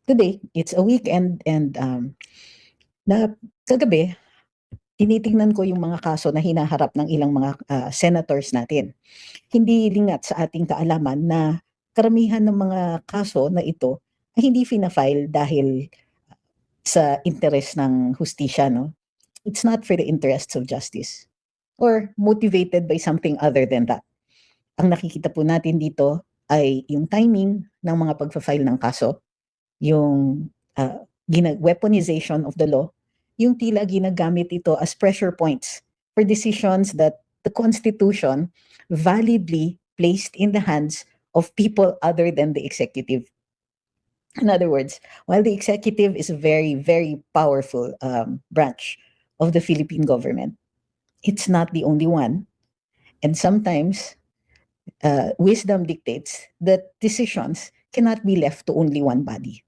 today, it's a weekend and na kagabi, tinitingnan ko yung mga kaso na hinaharap ng ilang mga senators natin. Hindi lingat sa ating kaalaman na karamihan ng mga kaso na ito ay hindi fina-file dahil sa interes ng hustisya, no? It's not for the interests of justice or motivated by something other than that. Ang nakikita po natin dito ay yung timing ng mga pagfa-file ng kaso, yung weaponization of the law, yung tila ginagamit ito as pressure points for decisions that the Constitution validly placed in the hands of people other than the executive. In other words, while the executive is a very, very powerful branch of the Philippine government, it's not the only one. And sometimes wisdom dictates that decisions cannot be left to only one body.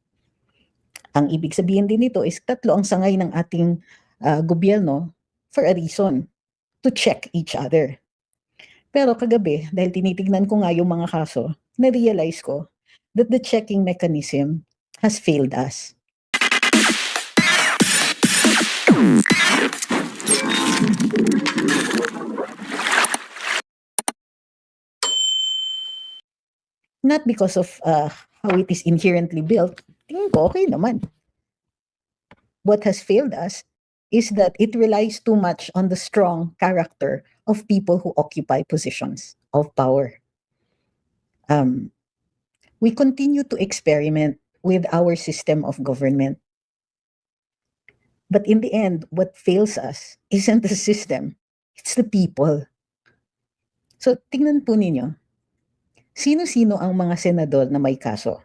Ang ibig sabihin din nito is tatlo ang sangay ng ating gobyerno for a reason, to check each other. Pero kagabi, dahil tinitignan ko nga yung mga kaso, na-realize ko that the checking mechanism has failed us. Not because of how it is inherently built. Tingin ko, okay naman. What has failed us is that it relies too much on the strong character of people who occupy positions of power. We continue to experiment with our system of government. But in the end, what fails us isn't the system, it's the people. So tingnan po ninyo, sino-sino ang mga senador na may kaso?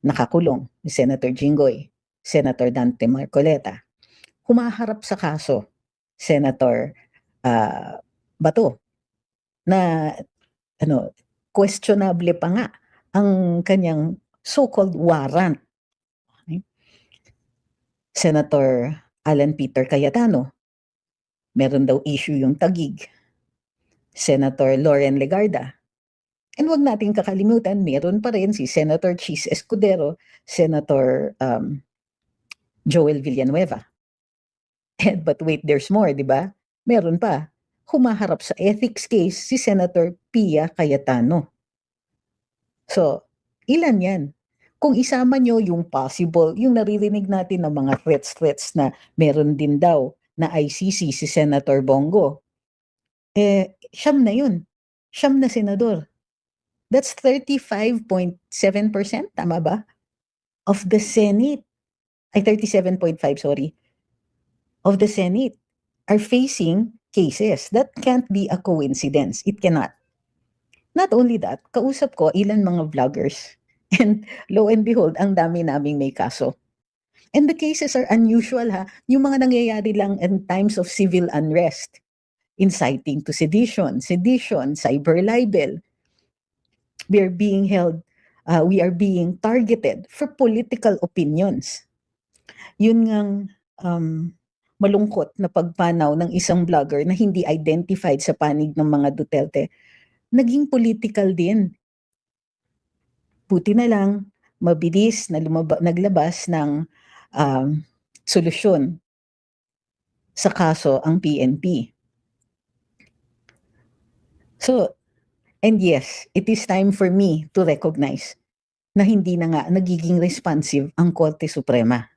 Nakakulong, Senator Jinggoy, Senator Dante Marcoleta. Humaharap sa kaso, Senator Bato, na questionable pa nga ang kanyang so-called warrant. Okay? Senator Alan Peter Cayetano, meron daw issue yung Taguig. Senator Loren Legarda. And wag nating kakalimutan, meron pa rin si Senator Chis Escudero, Senator Joel Villanueva. But wait, there's more, di ba? Meron pa. Humaharap sa ethics case si Senator Pia Cayetano. So, ilan yan? Kung isama nyo yung possible, yung naririnig natin ng mga threats na meron din daw na ICC si Senator Bongo, siyam na yun. Siyam na senador. That's 35.7%, tama ba? Of the Senate. Ay, 37.5, sorry. Of the Senate are facing cases. That can't be a coincidence. It cannot. Not only that, kausap ko ilan mga vloggers. And lo and behold, ang dami naming may kaso. And the cases are unusual, ha? Yung mga nangyayari lang in times of civil unrest. Inciting to sedition, cyber libel. We are being targeted for political opinions. Yun ngang malungkot na pagpanaw ng isang vlogger na hindi identified sa panig ng mga Duterte, naging political din. Buti na lang, mabilis na naglabas ng solusyon sa kaso ang PNP. So, and yes, it is time for me to recognize na hindi na nga nagiging responsive ang Korte Suprema.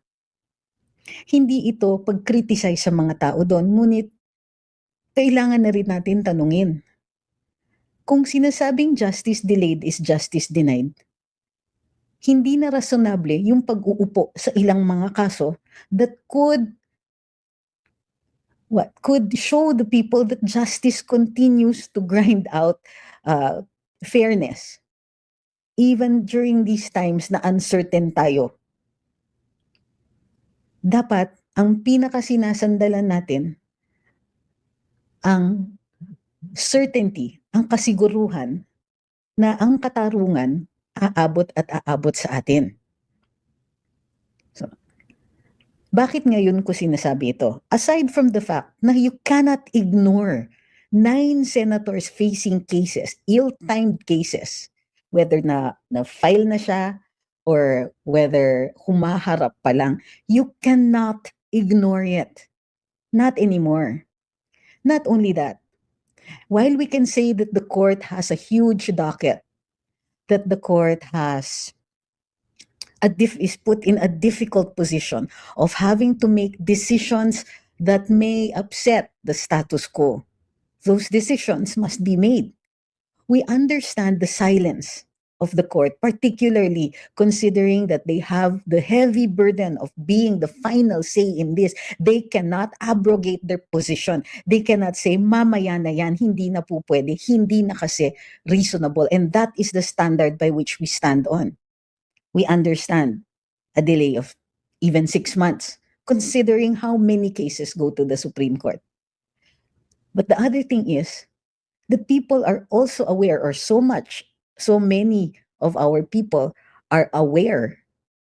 Hindi ito pag-criticize sa mga tao doon, ngunit kailangan na rin natin tanungin. Kung sinasabing justice delayed is justice denied, hindi na rationable yung pag-uupo sa ilang mga kaso that could show the people that justice continues to grind out fairness even during these times na uncertain tayo. Dapat ang pinakasinasandalan natin ang certainty, ang kasiguruhan na ang katarungan aabot at aabot sa atin. So, bakit ngayon ko sinasabi ito? Aside from the fact na you cannot ignore 9 senators facing cases, ill-timed cases, whether na file na siya or whether humaharap pa lang, you cannot ignore it. Not anymore. Not only that, while we can say that the court has a huge docket, that the court is put in a difficult position of having to make decisions that may upset the status quo, those decisions must be made. We understand the silence of the court, particularly considering that they have the heavy burden of being the final say in this. They cannot abrogate their position. They cannot say, mamaya na yan, hindi na po pwede, hindi na kasi reasonable. And that is the standard by which we stand on. We understand a delay of even 6 months, considering how many cases go to the Supreme Court. But the other thing is, the people are also aware, or so many of our people are aware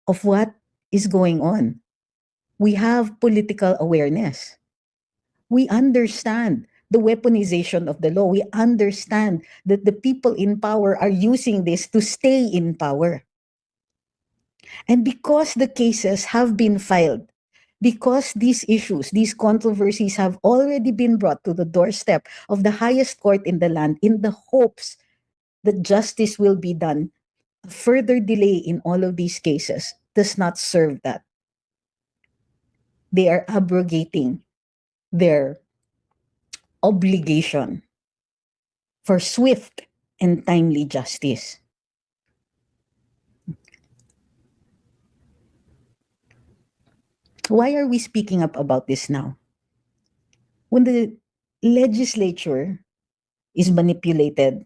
of what is going on. We have political awareness. We understand the weaponization of the law. We understand that the people in power are using this to stay in power. And because the cases have been filed, because these issues, these controversies have already been brought to the doorstep of the highest court in the land in the hopes that justice will be done, a further delay in all of these cases does not serve that. They are abrogating their obligation for swift and timely justice. Why are we speaking up about this now? When the legislature is manipulated,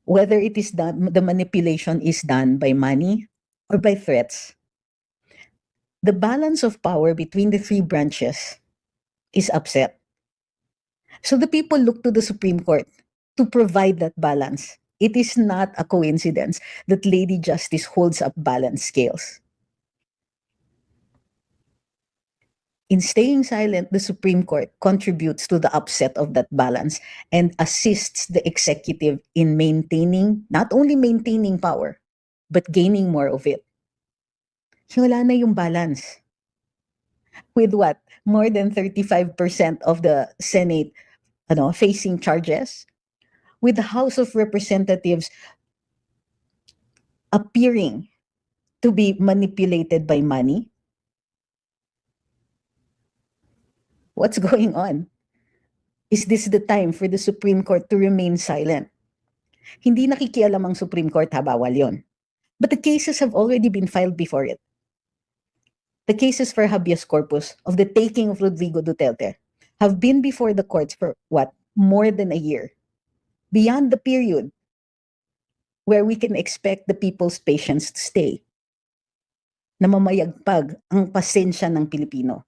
whether it is done, the manipulation is done by money or by threats, the balance of power between the three branches is upset. So the people look to the Supreme Court to provide that balance. It is not a coincidence that Lady Justice holds up balanced scales. In staying silent, the Supreme Court contributes to the upset of that balance and assists the executive in maintaining, not only maintaining power, but gaining more of it. Wala na yung balance. With what? More than 35% of the Senate facing charges, with the House of Representatives appearing to be manipulated by money. What's going on? Is this the time for the Supreme Court to remain silent? Hindi nakikialam ang Supreme Court, bawal yon. But the cases have already been filed before it. The cases for habeas corpus of the taking of Rodrigo Duterte have been before the courts for what? More than a year. Beyond the period where we can expect the people's patience to stay. Namamayagpag ang pasensya ng Pilipino.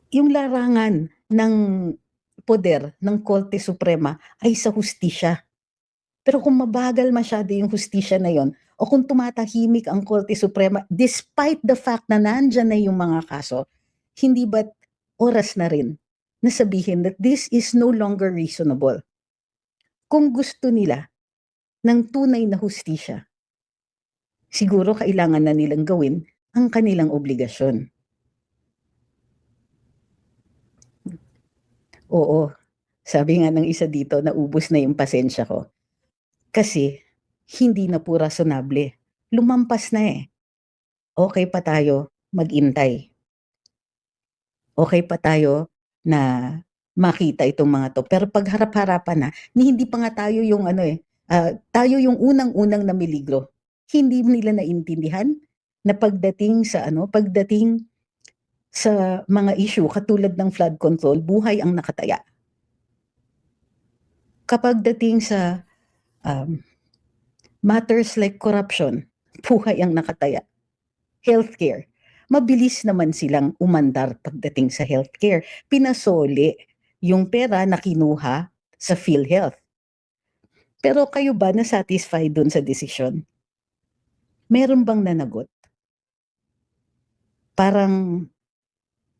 Yung larangan ng poder ng Korte Suprema ay sa hustisya. Pero kung mabagal masyado yung hustisya na yon, o kung tumatahimik ang Korte Suprema, despite the fact na nandyan na yung mga kaso, hindi ba't oras na rin na sabihin that this is no longer reasonable? Kung gusto nila ng tunay na hustisya, siguro kailangan na nilang gawin ang kanilang obligasyon. Oo, sabi nga ng isa dito, naubos na yung pasensya ko. Kasi hindi na po rasonable. Lumampas na eh. Okay pa tayo mag-intay. Okay pa tayo na makita itong mga to. Pero pag harap-harapan na, hindi pa nga tayo yung tayo yung unang-unang namiligro. Hindi nila naintindihan na pagdating sa mga issue katulad ng flood control, buhay ang nakataya. Kapag dating sa matters like corruption, buhay ang nakataya. Healthcare, mabilis naman silang umandar pagdating sa healthcare. Pinasoli yung pera na kinuha sa PhilHealth. Pero kayo ba na-satisfied dun sa desisyon? Meron bang nanagot? Parang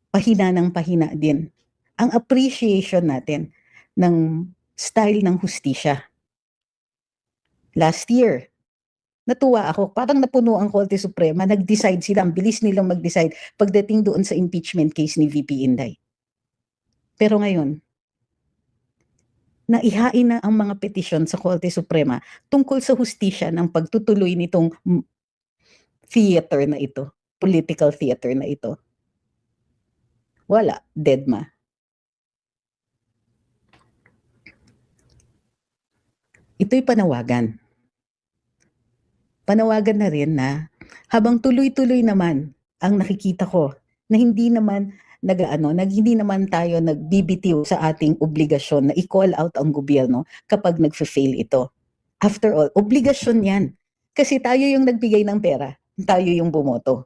pahina ng pahina din ang appreciation natin ng style ng hustisya. Last year, natuwa ako, parang napuno ang Korte Suprema, nag-decide sila, ang bilis nilang mag-decide pagdating doon sa impeachment case ni VP Inday. Pero ngayon, naihain na ang mga petisyon sa Korte Suprema tungkol sa hustisya ng pagtutuloy nitong theater na ito, political theater na ito. Wala, deadma. Ito'y panawagan. Panawagan na rin na habang tuloy-tuloy naman ang nakikita ko na hindi naman hindi naman tayo nagbibitiw sa ating obligasyon na i-call out ang gobyerno kapag nagfe-fail ito. After all, obligasyon yan. Kasi tayo yung nagbigay ng pera, tayo yung bumoto.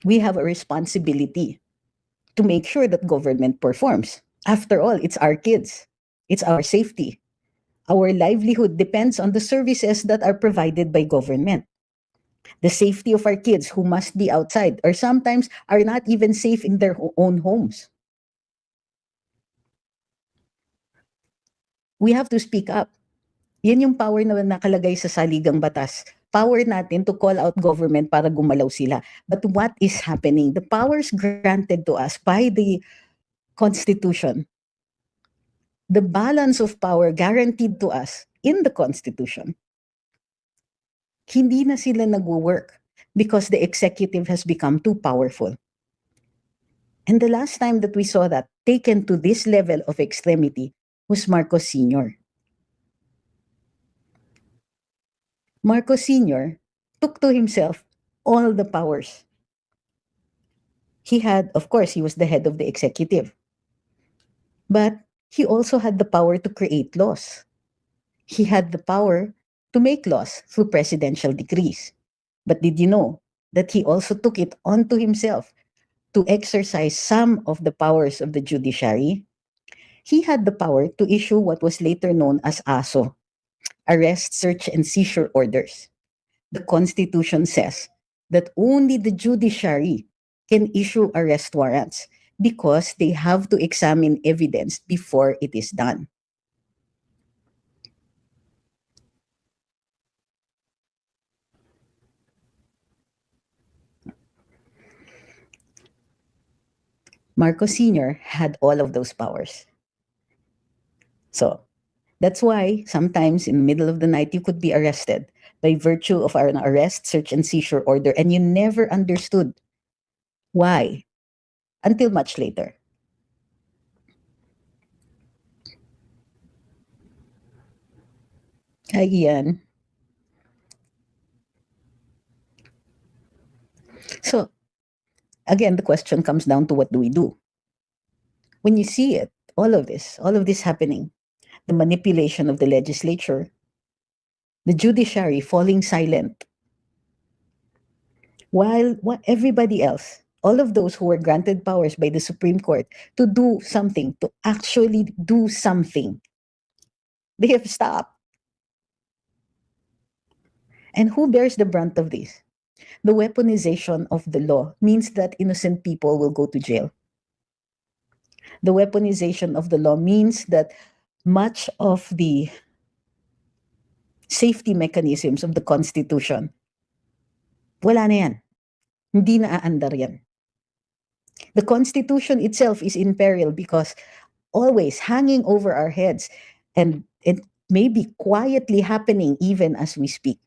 We have a responsibility to make sure that government performs. After all, it's our kids. It's our safety. Our livelihood depends on the services that are provided by government. The safety of our kids who must be outside or sometimes are not even safe in their own homes. We have to speak up. Yan yung power na nakalagay sa saligang batas. Power natin to call out government para gumalaw sila. But what is happening? The powers granted to us by the Constitution, the balance of power guaranteed to us in the Constitution, hindi na sila nagwo-work because the executive has become too powerful. And the last time that we saw that taken to this level of extremity was Marcos Sr. Marcos Sr. took to himself all the powers. He had, of course, he was the head of the executive. But he also had the power to create laws. He had the power to make laws through presidential decrees. But did you know that he also took it onto himself to exercise some of the powers of the judiciary? He had the power to issue what was later known as ASO, Arrest, Search, and Seizure Orders. The Constitution says that only the judiciary can issue arrest warrants because they have to examine evidence before it is done. Marcos Sr. had all of those powers. So that's why sometimes in the middle of the night you could be arrested by virtue of an arrest, search, and seizure order, and you never understood why until much later. Hi, Ian. So again, the question comes down to what do we do? When you see it, all of this happening, the manipulation of the legislature, the judiciary falling silent, while everybody else, all of those who were granted powers by the Supreme Court to do something, to actually do something, they have stopped. And who bears the brunt of this? The weaponization of the law means that innocent people will go to jail. The weaponization of the law means that much of the safety mechanisms of the Constitution, wala na yan. Hindi na aandar yan. The Constitution itself is in peril because always hanging over our heads, and it may be quietly happening even as we speak,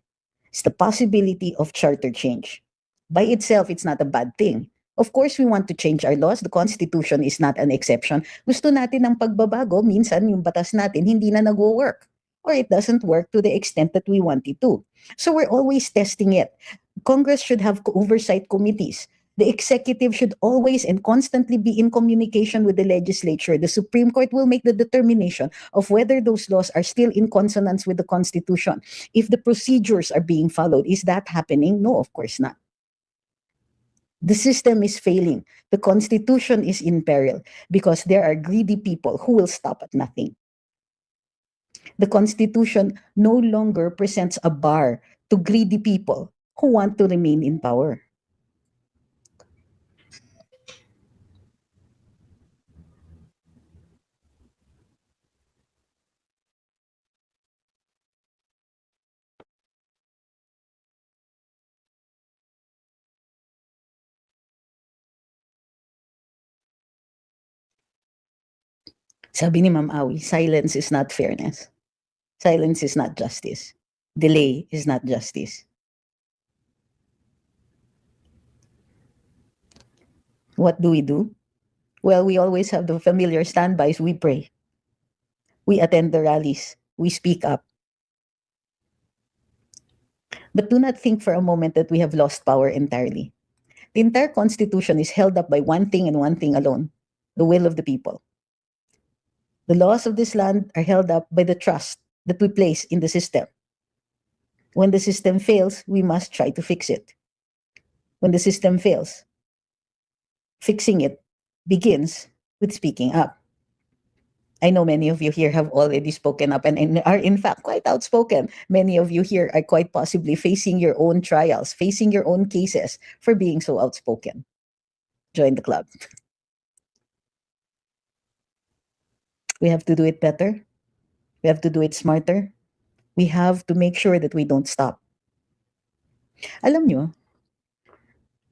is the possibility of charter change. By itself, it's not a bad thing. Of course, we want to change our laws. The Constitution is not an exception. Gusto natin ng pagbabago, minsan yung batas natin hindi na nag-work or it doesn't work to the extent that we want it to. So we're always testing it. Congress should have oversight committees. The executive should always and constantly be in communication with the legislature. The Supreme Court will make the determination of whether those laws are still in consonance with the Constitution. If the procedures are being followed, is that happening? No, of course not. The system is failing. The Constitution is in peril because there are greedy people who will stop at nothing. The Constitution no longer presents a bar to greedy people who want to remain in power. Sabi ni Ma'am Awi, silence is not fairness. Silence is not justice. Delay is not justice. What do? Well, we always have the familiar standbys. We pray. We attend the rallies. We speak up. But do not think for a moment that we have lost power entirely. The entire Constitution is held up by one thing and one thing alone, the will of the people. The laws of this land are held up by the trust that we place in the system. When the system fails, we must try to fix it. When the system fails, fixing it begins with speaking up. I know many of you here have already spoken up and are in fact quite outspoken. Many of you here are quite possibly facing your own trials, facing your own cases for being so outspoken. Join the club. We have to do it better. We have to do it smarter. We have to make sure that we don't stop. Alam nyo,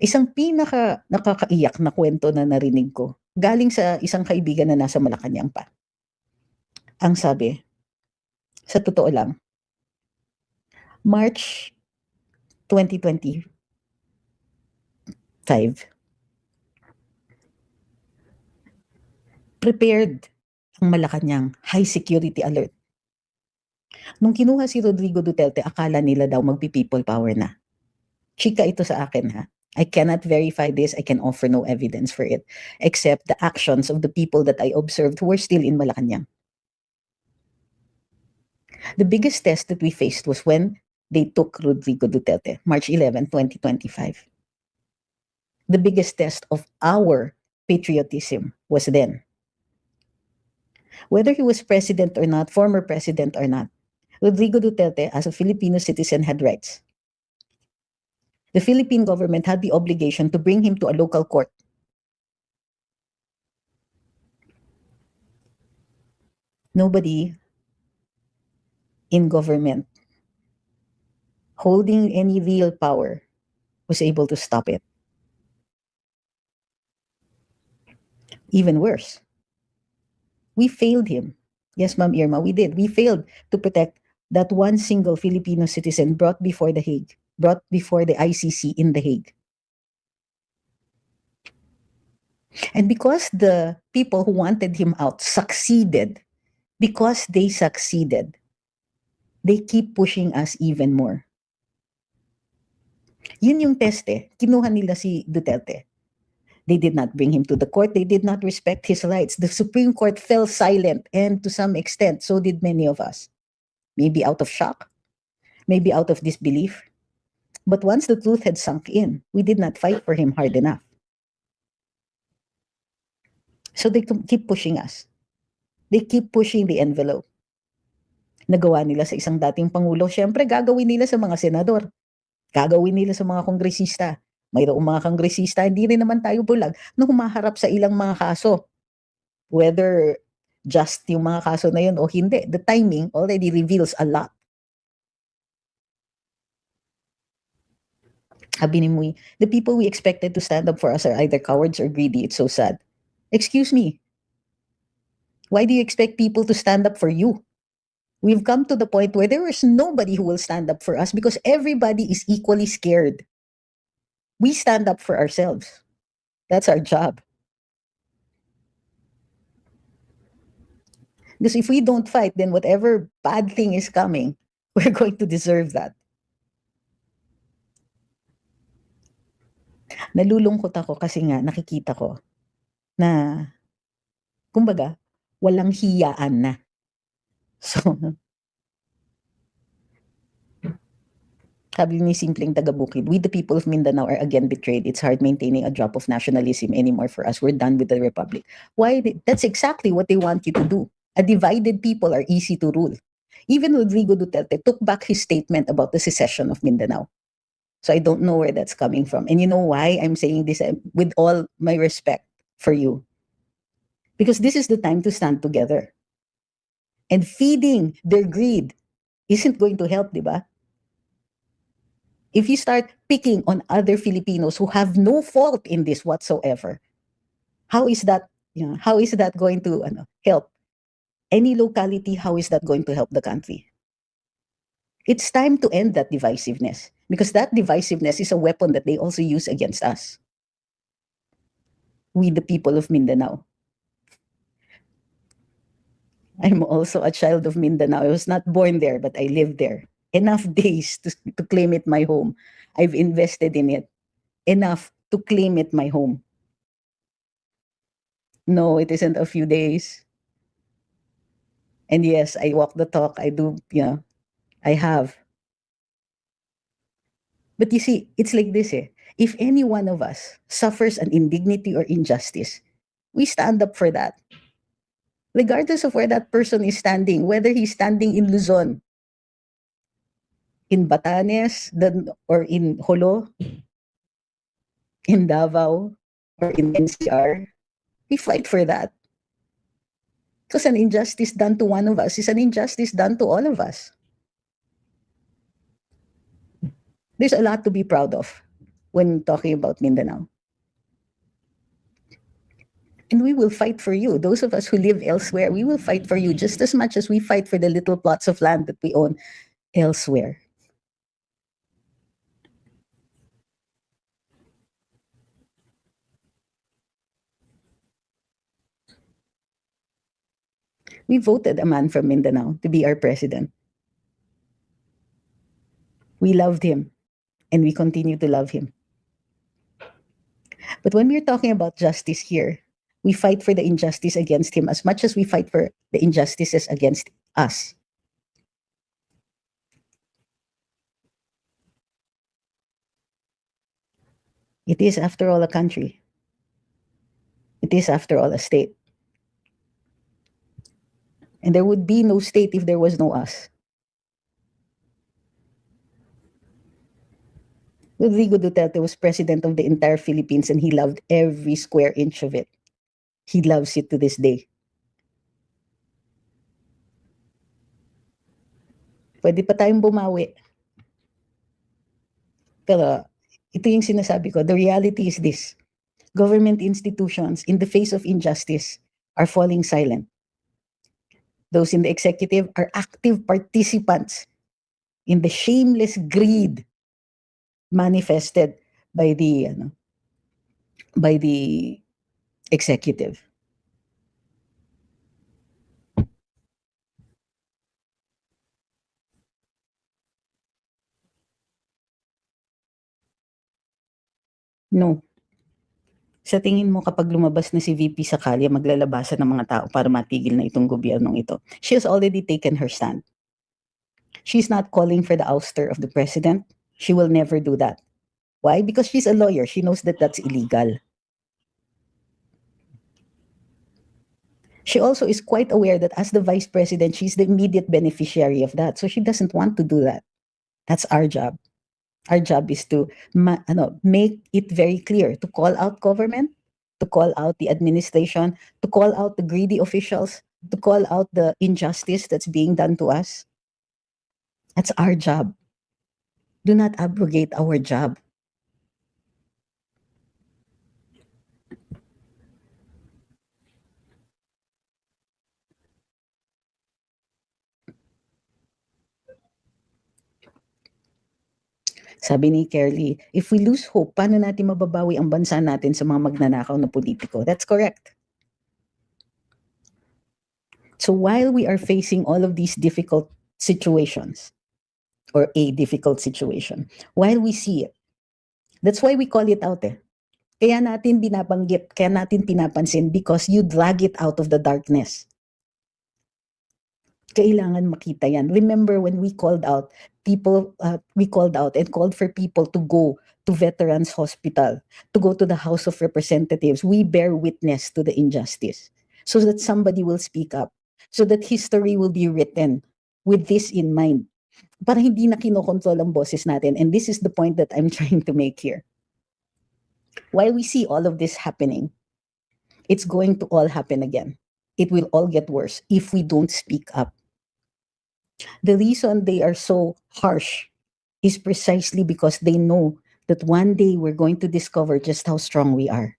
isang nakakaiyak na kwento na narinig ko, galing sa isang kaibigan na nasa Malacanang pa. Ang sabi, sa totoo lang, March 2025, prepared ang Malacanang high security alert. Nung kinuha si Rodrigo Duterte, akala nila daw magpi-people power na. Chika ito sa akin ha. I cannot verify this. I can offer no evidence for it, except the actions of the people that I observed who were still in Malacanang. The biggest test that we faced was when they took Rodrigo Duterte, March 11, 2025. The biggest test of our patriotism was then. Whether he was president or not, former president or not, Rodrigo Duterte, as a Filipino citizen, had rights. The Philippine government had the obligation to bring him to a local court. Nobody in government holding any real power was able to stop it. Even worse, we failed him. Yes, Ma'am Irma, we did. We failed to protect that one single Filipino citizen brought before the ICC in The Hague. And because the people who wanted him out succeeded, because they succeeded, they keep pushing us even more. Yun yung test eh. Kinuha nila si Duterte. They did not bring him to the court. They did not respect his rights. The Supreme Court fell silent, and to some extent, so did many of us. Maybe out of shock, maybe out of disbelief. But once the truth had sunk in, we did not fight for him hard enough. So they keep pushing us. They keep pushing the envelope. Nagawa nila sa isang dating Pangulo, syempre gagawin nila sa mga senador. Gagawin nila sa mga kongresista. Mayroong mga kongresista, hindi rin naman tayo bulag, na humaharap sa ilang mga kaso. Whether just yung mga kaso na yun o hindi, the timing already reveals a lot. Sabi ni Mui, the people we expected to stand up for us are either cowards or greedy. It's so sad. Excuse me. Why do you expect people to stand up for you? We've come to the point where there is nobody who will stand up for us because everybody is equally scared. We stand up for ourselves. That's our job. Because if we don't fight, then whatever bad thing is coming, we're going to deserve that. Nalulungkot ako kasi nga nakikita ko na, kumbaga, walang hiyaan na. So, sabi ni simpleng taga-Bukid, we the people of Mindanao are again betrayed. It's hard maintaining a drop of nationalism anymore for us. We're done with the republic. Why? That's exactly what they want you to do. A divided people are easy to rule. Even Rodrigo Duterte took back his statement about the secession of Mindanao. So I don't know where that's coming from. And you know why I'm saying this with all my respect for you? Because this is the time to stand together. And feeding their greed isn't going to help, di ba? If you start picking on other Filipinos who have no fault in this whatsoever, how is that going to help any locality, how is that going to help the country? It's time to end that divisiveness, because that divisiveness is a weapon that they also use against us. We, the people of Mindanao. I'm also a child of Mindanao. I was not born there, but I lived there. Enough days to claim it my home. I've invested in it. Enough to claim it my home. No, it isn't a few days. And yes, I walk the talk. I do, I have. But you see, it's like this eh. If any one of us suffers an indignity or injustice, we stand up for that. Regardless of where that person is standing, whether he's standing in Luzon, in Batanes, or in Jolo, in Davao, or in NCR, we fight for that. Because an injustice done to one of us is an injustice done to all of us. There's a lot to be proud of when talking about Mindanao. And we will fight for you. Those of us who live elsewhere, we will fight for you just as much as we fight for the little plots of land that we own elsewhere. We voted a man from Mindanao to be our president. We loved him, and we continue to love him. But when we're talking about justice here, we fight for the injustice against him as much as we fight for the injustices against us. It is, after all, a country. It is, after all, a state. And there would be no state if there was no us. Rodrigo Duterte was president of the entire Philippines, and he loved every square inch of it. He loves it to this day. Pwede pa tayong bumawi. Pero ito yung sinasabi ko, the reality is this. Government institutions, in the face of injustice, are falling silent. Those in the executive are active participants in the shameless greed manifested by the executive. No. Sa tingin mo, kapag lumabas na si VP Sakalia, maglalabasan ng mga tao para matigil na itong gobyernong ito? She has already taken her stand. She's not calling for the ouster of the president. She will never do that. Why? Because she's a lawyer. She knows that that's illegal. She also is quite aware that as the vice president, she's the immediate beneficiary of that. So she doesn't want to do that. That's our job. Our job is to make it very clear, to call out government, to call out the administration, to call out the greedy officials, to call out the injustice that's being done to us. That's our job. Do not abrogate our job. Sabi ni Kerly, if we lose hope, paano natin mababawi ang bansa natin sa mga magnanakaw na politiko? That's correct. So while we are facing all of these difficult situations, or a difficult situation, while we see it, that's why we call it out eh. Kaya natin binabanggit, kaya natin pinapansin, because you drag it out of the darkness. Kailangan makita yan. Remember when we called out and called for people to go to Veterans Hospital, to go to the House of Representatives. We bear witness to the injustice so that somebody will speak up, so that history will be written with this in mind. Para hindi na kinokontrol ang boses natin. And this is the point that I'm trying to make here. While we see all of this happening, it's going to all happen again. It will all get worse if we don't speak up. The reason they are so harsh is precisely because they know that one day we're going to discover just how strong we are.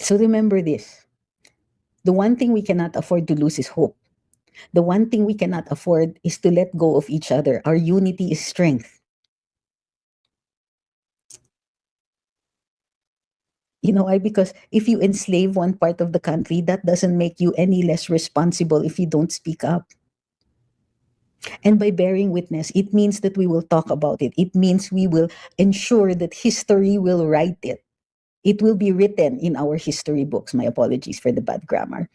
So remember this. The one thing we cannot afford to lose is hope. The one thing we cannot afford is to let go of each other. Our unity is strength. You know why? Because if you enslave one part of the country, that doesn't make you any less responsible if you don't speak up. And by bearing witness, it means that we will talk about it. It means we will ensure that history will write it. It will be written in our history books. My apologies for the bad grammar.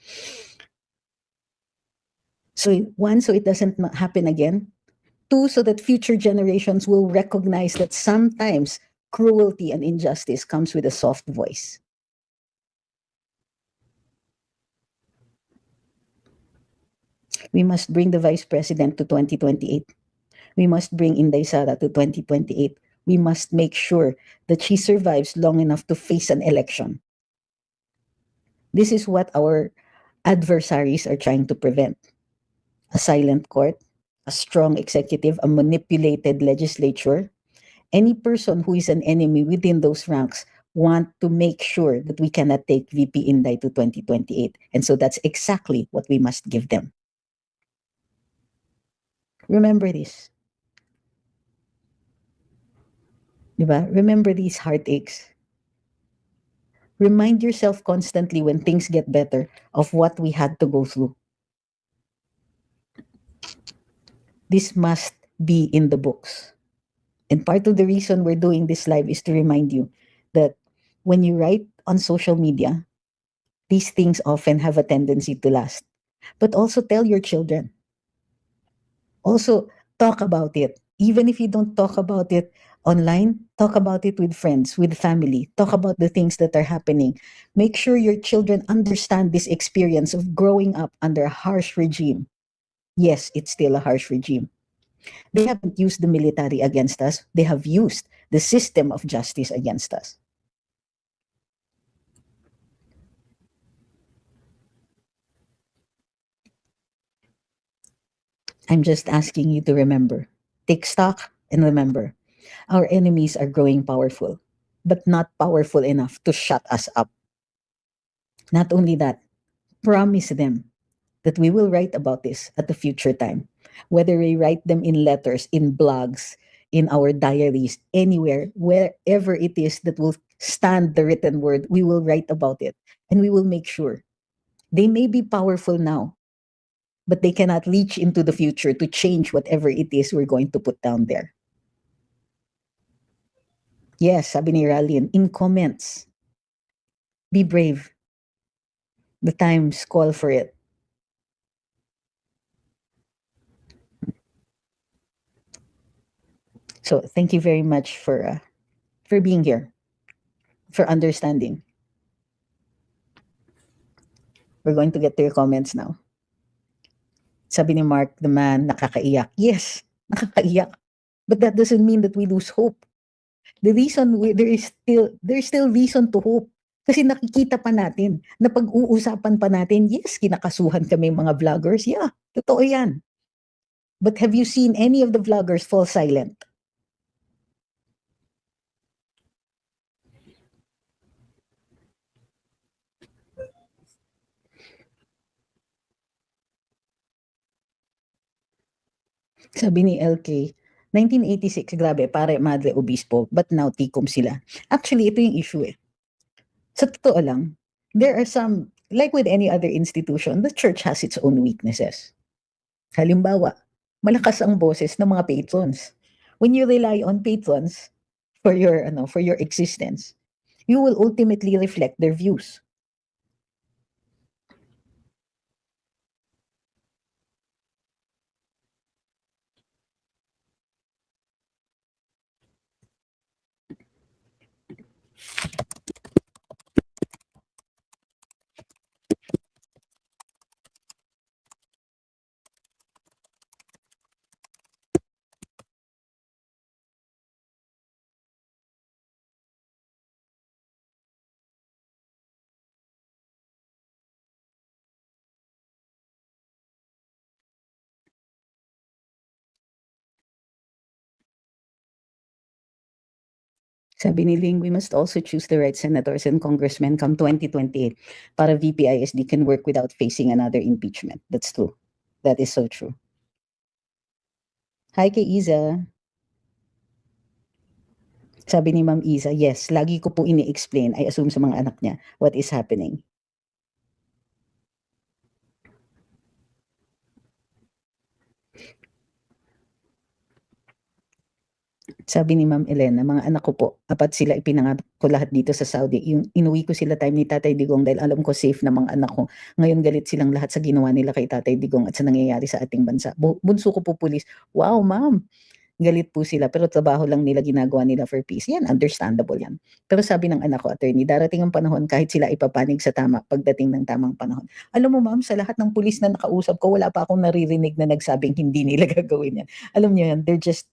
So, one, so it doesn't happen again. Two, so that future generations will recognize that sometimes cruelty and injustice comes with a soft voice. We must bring the vice president to 2028. We must bring Inday Sara to 2028. We must make sure that she survives long enough to face an election. This is what our adversaries are trying to prevent. A silent court, a strong executive, a manipulated legislature. Any person who is an enemy within those ranks want to make sure that we cannot take VP Inday to 2028. And so that's exactly what we must give them. Remember this. Diba? Remember these heartaches. Remind yourself constantly when things get better of what we had to go through. This must be in the books. And part of the reason we're doing this live is to remind you that when you write on social media, these things often have a tendency to last. But also tell your children. Also talk about it. Even if you don't talk about it online, talk about it with friends, with family. Talk about the things that are happening. Make sure your children understand this experience of growing up under a harsh regime. Yes, it's still a harsh regime. They haven't used the military against us. They have used the system of justice against us. I'm just asking you to remember. Take stock and remember. Our enemies are growing powerful, but not powerful enough to shut us up. Not only that, promise them that we will write about this at a future time. Whether we write them in letters, in blogs, in our diaries, anywhere, wherever it is that will stand the written word, we will write about it and we will make sure. They may be powerful now, but they cannot reach into the future to change whatever it is we're going to put down there. Yes, sabi ni Rallian, in comments, be brave. The times call for it. So thank you very much for being here, for understanding. We're going to get to your comments now. Sabi ni Mark, the man, nakakaiyak. Yes, nakakaiyak. But that doesn't mean that we lose hope. The reason there's still reason to hope. Kasi nakikita pa natin, na pag-uusapan pa natin, yes, kinakasuhan kami mga vloggers. Yeah, totoo yan. But have you seen any of the vloggers fall silent? Sabi ni LK, 1986, grabe, pare, madre, obispo, but now tikom sila. Actually, ito yung issue eh. Sa totoo lang, there are some, like with any other institution, the church has its own weaknesses. Halimbawa, malakas ang boses ng mga patrons. When you rely on patrons for your existence, you will ultimately reflect their views. Sabi ni Ling, we must also choose the right senators and congressmen come 2028 para VPISD can work without facing another impeachment. That's true. That is so true. Hi kay Iza. Sabi ni Ma'am Iza, yes, lagi ko po ini-explain, I assume sa mga anak niya, what is happening. Sabi ni Ma'am Elena, mga anak ko po, apat sila ipinanganak ko lahat dito sa Saudi. Yung inuwi ko sila time ni Tatay Digong dahil alam ko safe na mga anak ko. Ngayon galit silang lahat sa ginawa nila kay Tatay Digong at sa nangyayari sa ating bansa. Bunso ko po pulis. Wow, ma'am. Galit po sila pero trabaho lang nila ginagawa nila for peace. Yan, understandable yan. Pero sabi ng anak ko, attorney, darating ang panahon kahit sila ipapanig sa tama pagdating ng tamang panahon. Alam mo ma'am, sa lahat ng pulis na nakausap ko, wala pa akong naririnig na nagsabing hindi nila gagawin yan. Alam niyo yan, they're just,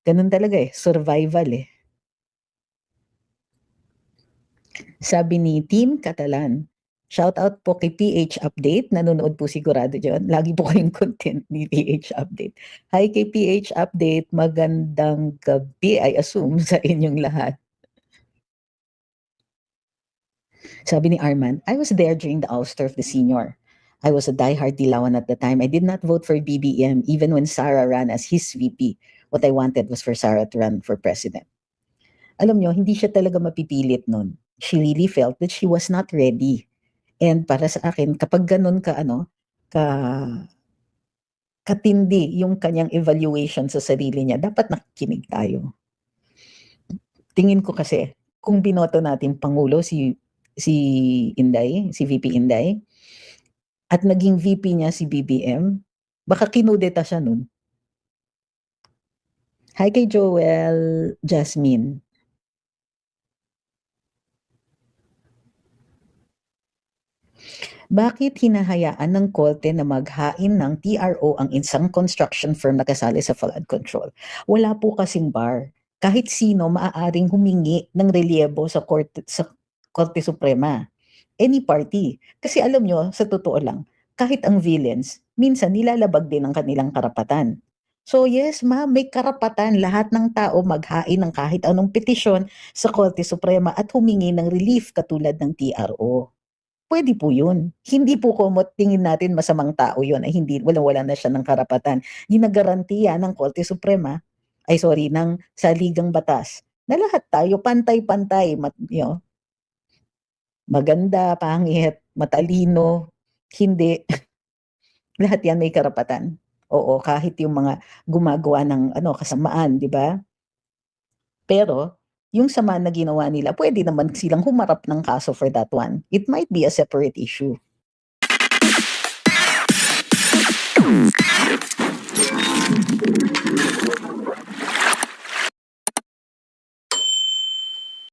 ganun talaga survival Sabi ni Team Catalan, shout out po kay PH Update. Nanonood po sigurado dyan. Lagi po kayong content ni PH Update. Hi kay PH Update. Magandang gabi, I assume, sa inyong lahat. Sabi ni Arman, I was there during the ouster of the senior. I was a diehard Dilawan at the time. I did not vote for BBM even when Sarah ran as his VP. What I wanted was for Sarah to run for president. Alam nyo, hindi siya talaga mapipilit nun. She really felt that she was not ready. And para sa akin, kapag ganun katindi yung kanyang evaluation sa sarili niya, dapat nakikinig tayo. Tingin ko kasi, kung binoto natin Pangulo si Inday, si VP Inday, at naging VP niya si BBM, baka kinudeta siya nun. Hi kay Joel Jasmine. Bakit hinahayaan ng Korte na maghain ng TRO ang isang construction firm na kasali sa flood control? Wala po kasing bar. Kahit sino maaaring humingi ng reliyebo sa Korte Suprema. Any party. Kasi alam nyo, sa totoo lang, kahit ang villains, minsan nilalabag din ang kanilang karapatan. So yes, ma'am, may karapatan lahat ng tao maghain ng kahit anong petisyon sa Korte Suprema at humingi ng relief katulad ng TRO. Pwede po yun. Hindi po kumot tingin natin masamang tao yun ay hindi, walang-wala na siya ng karapatan. Ginagarantiya ng Korte Suprema, ng saligang batas, na lahat tayo pantay-pantay, maganda, pangit, matalino, hindi. Lahat yan may karapatan. Oo, kahit yung mga gumagawa ng kasamaan, di ba? Pero, yung sama na ginawa nila, pwede naman silang humarap ng kaso for that one. It might be a separate issue.